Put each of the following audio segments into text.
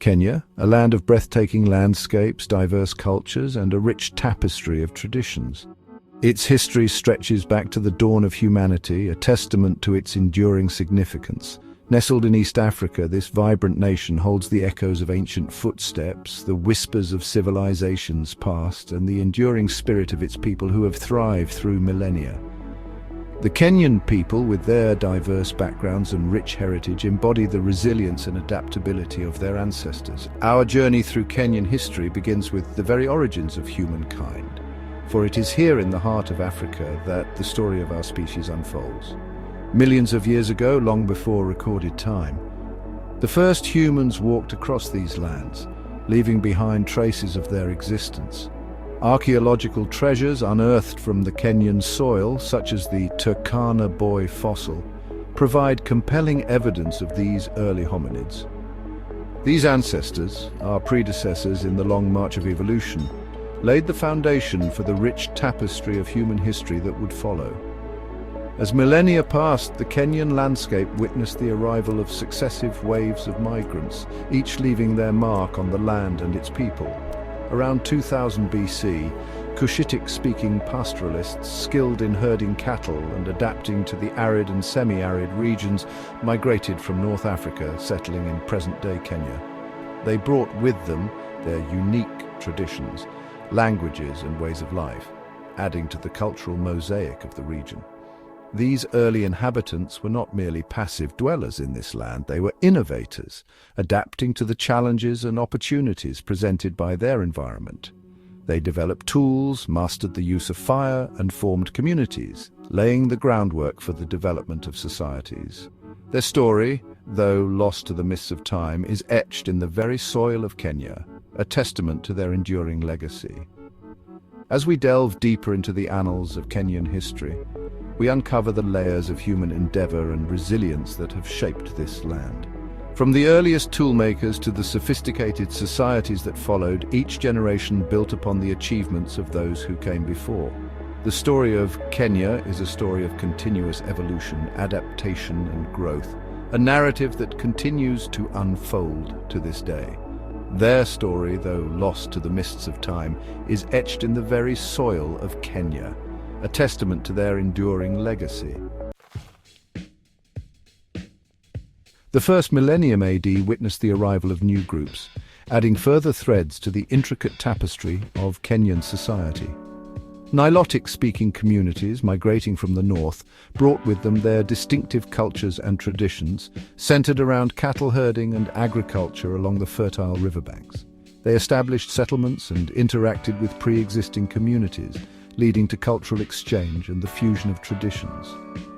Kenya, a land of breathtaking landscapes, diverse cultures, and a rich tapestry of traditions. Its history stretches back to the dawn of humanity, a testament to its enduring significance. Nestled in East Africa, this vibrant nation holds the echoes of ancient footsteps, the whispers of civilizations past, and the enduring spirit of its people who have thrived through millennia. The Kenyan people, with their diverse backgrounds and rich heritage, embody the resilience and adaptability of their ancestors. Our journey through Kenyan history begins with the very origins of humankind, for it is here in the heart of Africa that the story of our species unfolds. Millions of years ago, long before recorded time, the first humans walked across these lands, leaving behind traces of their existence. Archaeological treasures unearthed from the Kenyan soil, such as the Turkana Boy fossil, provide compelling evidence of these early hominids. These ancestors, our predecessors in the long march of evolution, laid the foundation for the rich tapestry of human history that would follow. As millennia passed, the Kenyan landscape witnessed the arrival of successive waves of migrants, each leaving their mark on the land and its people. Around 2000 BC, Kushitic-speaking pastoralists, skilled in herding cattle and adapting to the arid and semi-arid regions, migrated from North Africa, settling in present-day Kenya. They brought with them their unique traditions, languages and ways of life, adding to the cultural mosaic of the region. These early inhabitants were not merely passive dwellers in this land, they were innovators, adapting to the challenges and opportunities presented by their environment. They developed tools, mastered the use of fire, and formed communities, laying the groundwork for the development of societies. Their story, though lost to the mists of time, is etched in the very soil of Kenya, a testament to their enduring legacy. As we delve deeper into the annals of Kenyan history, we uncover the layers of human endeavor and resilience that have shaped this land. From the earliest toolmakers to the sophisticated societies that followed, each generation built upon the achievements of those who came before. The story of Kenya is a story of continuous evolution, adaptation, and growth, a narrative that continues to unfold to this day. Their story, though lost to the mists of time, is etched in the very soil of Kenya, a testament to their enduring legacy. The first millennium AD witnessed the arrival of new groups, adding further threads to the intricate tapestry of Kenyan society. Nilotic-speaking communities migrating from the north brought with them their distinctive cultures and traditions, centered around cattle herding and agriculture along the fertile riverbanks. They established settlements and interacted with pre-existing communities, leading to cultural exchange and the fusion of traditions.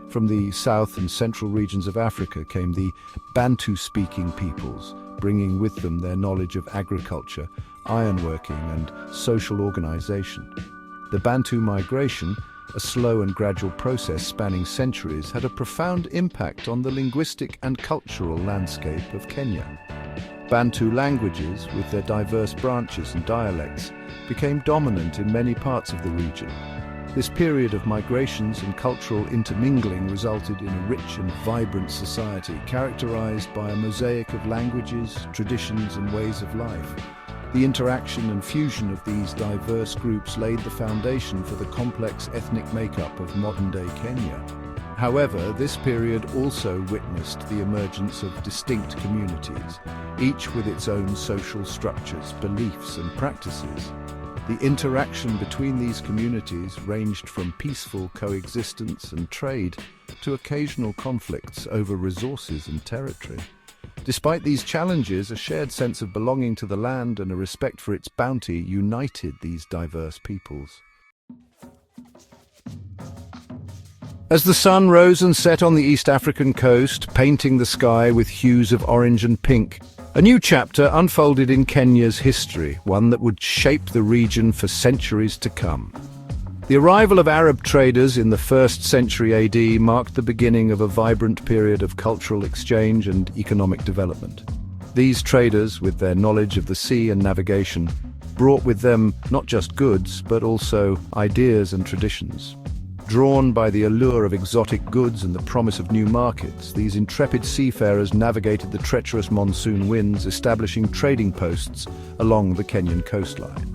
From the south and central regions of Africa came the Bantu-speaking peoples, bringing with them their knowledge of agriculture, ironworking, and social organization. The Bantu migration, a slow and gradual process spanning centuries, had a profound impact on the linguistic and cultural landscape of Kenya. Bantu languages, with their diverse branches and dialects, became dominant in many parts of the region. This period of migrations and cultural intermingling resulted in a rich and vibrant society characterized by a mosaic of languages, traditions, and ways of life. The interaction and fusion of these diverse groups laid the foundation for the complex ethnic makeup of modern-day Kenya. However, this period also witnessed the emergence of distinct communities, each with its own social structures, beliefs, and practices. The interaction between these communities ranged from peaceful coexistence and trade to occasional conflicts over resources and territory. Despite these challenges, a shared sense of belonging to the land and a respect for its bounty united these diverse peoples. As the sun rose and set on the East African coast, painting the sky with hues of orange and pink, a new chapter unfolded in Kenya's history, one that would shape the region for centuries to come. The arrival of Arab traders in the 1st century AD marked the beginning of a vibrant period of cultural exchange and economic development. These traders, with their knowledge of the sea and navigation, brought with them not just goods, but also ideas and traditions. Drawn by the allure of exotic goods and the promise of new markets, these intrepid seafarers navigated the treacherous monsoon winds, establishing trading posts along the Kenyan coastline.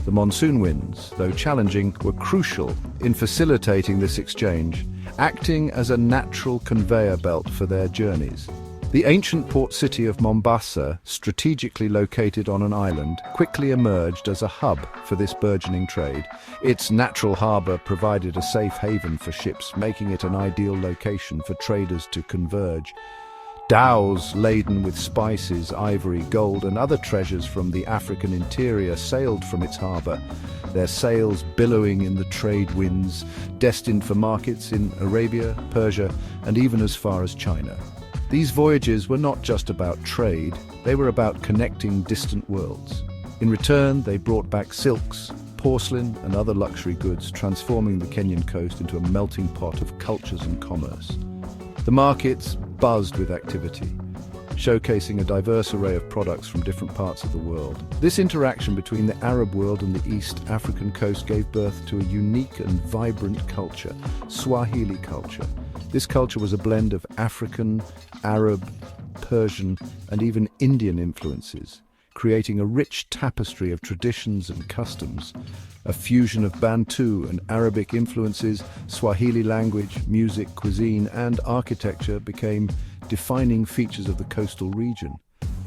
The monsoon winds, though challenging, were crucial in facilitating this exchange, acting as a natural conveyor belt for their journeys. The ancient port city of Mombasa, strategically located on an island, quickly emerged as a hub for this burgeoning trade. Its natural harbour provided a safe haven for ships, making it an ideal location for traders to converge. Dhows laden with spices, ivory, gold and other treasures from the African interior sailed from its harbour, their sails billowing in the trade winds, destined for markets in Arabia, Persia and even as far as China. These voyages were not just about trade, they were about connecting distant worlds. In return, they brought back silks, porcelain and other luxury goods, transforming the Kenyan coast into a melting pot of cultures and commerce. The markets buzzed with activity, showcasing a diverse array of products from different parts of the world. This interaction between the Arab world and the East African coast gave birth to a unique and vibrant culture, Swahili culture. This culture was a blend of African, Arab, Persian, and even Indian influences, creating a rich tapestry of traditions and customs. A fusion of Bantu and Arabic influences, Swahili language, music, cuisine, and architecture became defining features of the coastal region.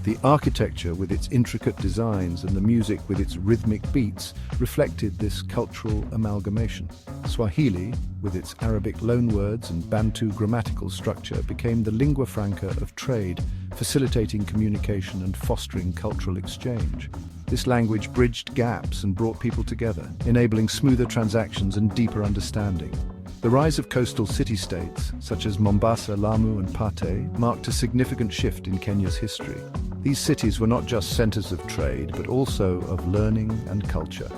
The architecture, with its intricate designs, and the music with its rhythmic beats, reflected this cultural amalgamation. Swahili, with its Arabic loanwords and Bantu grammatical structure, became the lingua franca of trade, facilitating communication and fostering cultural exchange. This language bridged gaps and brought people together, enabling smoother transactions and deeper understanding. The rise of coastal city-states, such as Mombasa, Lamu and Pate, marked a significant shift in Kenya's history. These cities were not just centers of trade, but also of learning and culture.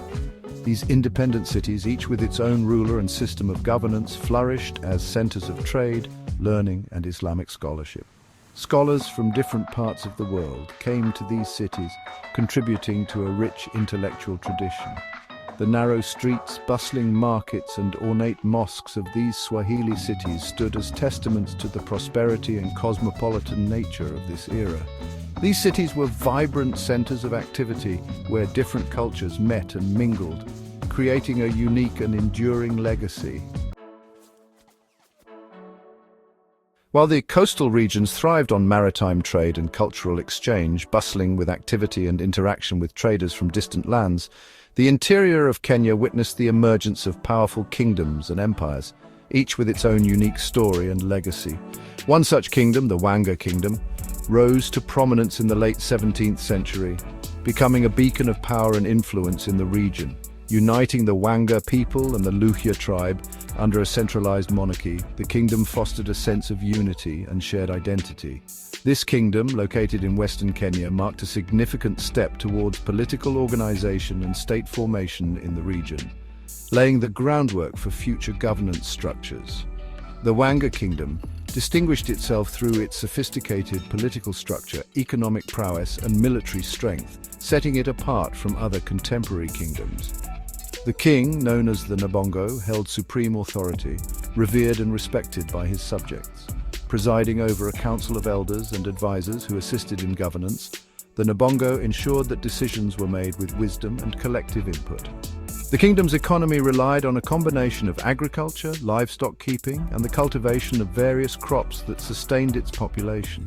These independent cities, each with its own ruler and system of governance, flourished as centers of trade, learning and Islamic scholarship. Scholars from different parts of the world came to these cities, contributing to a rich intellectual tradition. The narrow streets, bustling markets and ornate mosques of these Swahili cities stood as testaments to the prosperity and cosmopolitan nature of this era. These cities were vibrant centers of activity where different cultures met and mingled, creating a unique and enduring legacy. While the coastal regions thrived on maritime trade and cultural exchange, bustling with activity and interaction with traders from distant lands, the interior of Kenya witnessed the emergence of powerful kingdoms and empires, each with its own unique story and legacy. One such kingdom, the Wanga Kingdom, rose to prominence in the late 17th century, becoming a beacon of power and influence in the region. Uniting the Wanga people and the Luhya tribe under a centralized monarchy, the kingdom fostered a sense of unity and shared identity. This kingdom, located in western Kenya, marked a significant step towards political organization and state formation in the region, laying the groundwork for future governance structures. The Wanga Kingdom distinguished itself through its sophisticated political structure, economic prowess, and military strength, setting it apart from other contemporary kingdoms. The king, known as the Nabongo, held supreme authority, revered and respected by his subjects. Presiding over a council of elders and advisors who assisted in governance, the Nabongo ensured that decisions were made with wisdom and collective input. The kingdom's economy relied on a combination of agriculture, livestock keeping, and the cultivation of various crops that sustained its population.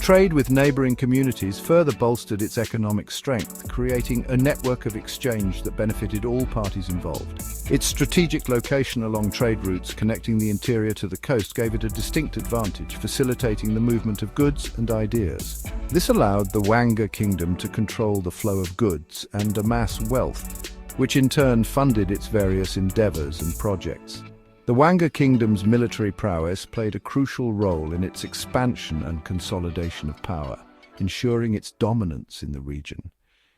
Trade with neighboring communities further bolstered its economic strength, creating a network of exchange that benefited all parties involved. Its strategic location along trade routes connecting the interior to the coast gave it a distinct advantage, facilitating the movement of goods and ideas. This allowed the Wanga Kingdom to control the flow of goods and amass wealth, which in turn funded its various endeavors and projects. The Wanga Kingdom's military prowess played a crucial role in its expansion and consolidation of power, ensuring its dominance in the region.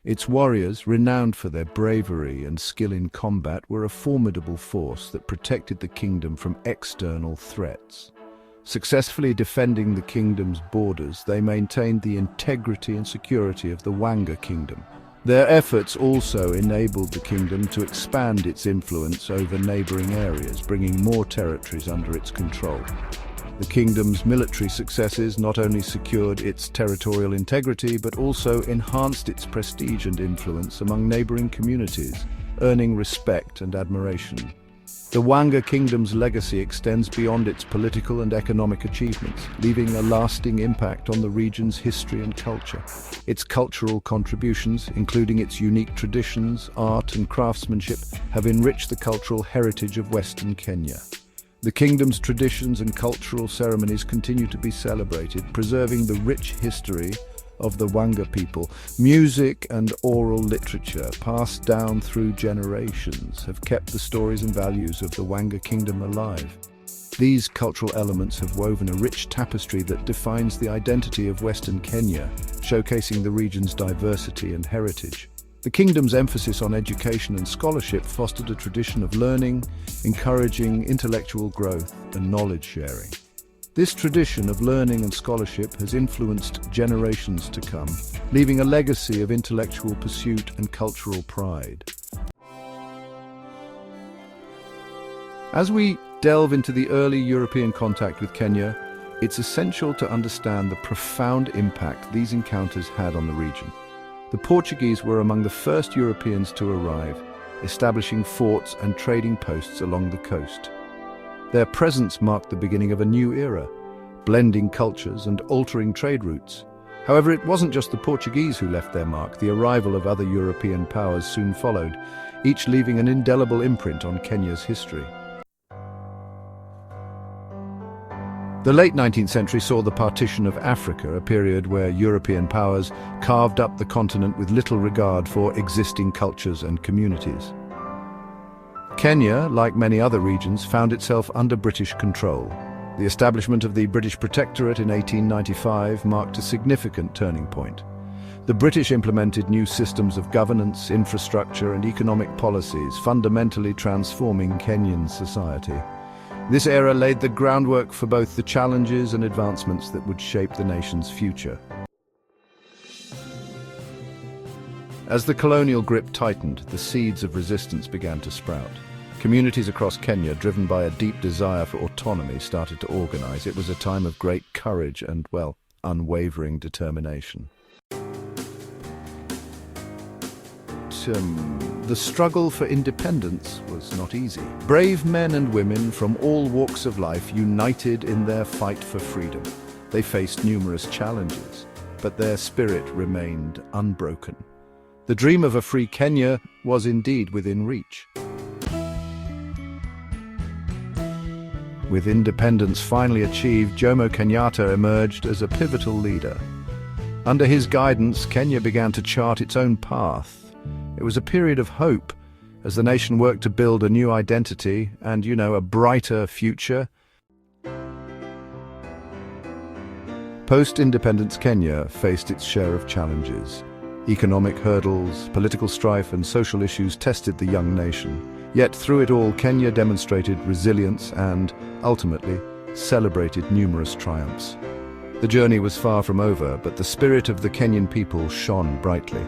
Its warriors, renowned for their bravery and skill in combat, were a formidable force that protected the kingdom from external threats. Successfully defending the kingdom's borders, they maintained the integrity and security of the Wanga Kingdom. Their efforts also enabled the kingdom to expand its influence over neighboring areas, bringing more territories under its control. The kingdom's military successes not only secured its territorial integrity, but also enhanced its prestige and influence among neighboring communities, earning respect and admiration. The Wanga kingdom's legacy extends beyond its political and economic achievements, leaving a lasting impact on the region's history and culture. Its cultural contributions, including its unique traditions, art and craftsmanship, have enriched the cultural heritage of Western Kenya. The kingdom's traditions and cultural ceremonies continue to be celebrated, preserving the rich history of the Wanga people. Music and oral literature, passed down through generations, have kept the stories and values of the Wanga kingdom alive. These cultural elements have woven a rich tapestry that defines the identity of Western Kenya, showcasing the region's diversity and heritage. The kingdom's emphasis on education and scholarship fostered a tradition of learning, encouraging intellectual growth and knowledge sharing. This tradition of learning and scholarship has influenced generations to come, leaving a legacy of intellectual pursuit and cultural pride. As we delve into the early European contact with Kenya, it's essential to understand the profound impact these encounters had on the region. The Portuguese were among the first Europeans to arrive, establishing forts and trading posts along the coast. Their presence marked the beginning of a new era, blending cultures and altering trade routes. However, it wasn't just the Portuguese who left their mark. The arrival of other European powers soon followed, each leaving an indelible imprint on Kenya's history. The late 19th century saw the partition of Africa, a period where European powers carved up the continent with little regard for existing cultures and communities. Kenya, like many other regions, found itself under British control. The establishment of the British Protectorate in 1895 marked a significant turning point. The British implemented new systems of governance, infrastructure, and economic policies, fundamentally transforming Kenyan society. This era laid the groundwork for both the challenges and advancements that would shape the nation's future. As the colonial grip tightened, the seeds of resistance began to sprout. Communities across Kenya, driven by a deep desire for autonomy, started to organize. It was a time of great courage and, well, unwavering determination. The struggle for independence was not easy. Brave men and women from all walks of life united in their fight for freedom. They faced numerous challenges, but their spirit remained unbroken. The dream of a free Kenya was indeed within reach. With independence finally achieved, Jomo Kenyatta emerged as a pivotal leader. Under his guidance, Kenya began to chart its own path. It was a period of hope as the nation worked to build a new identity and, a brighter future. Post-independence Kenya faced its share of challenges. Economic hurdles, political strife, and social issues tested the young nation. Yet through it all, Kenya demonstrated resilience and, ultimately, celebrated numerous triumphs. The journey was far from over, but the spirit of the Kenyan people shone brightly.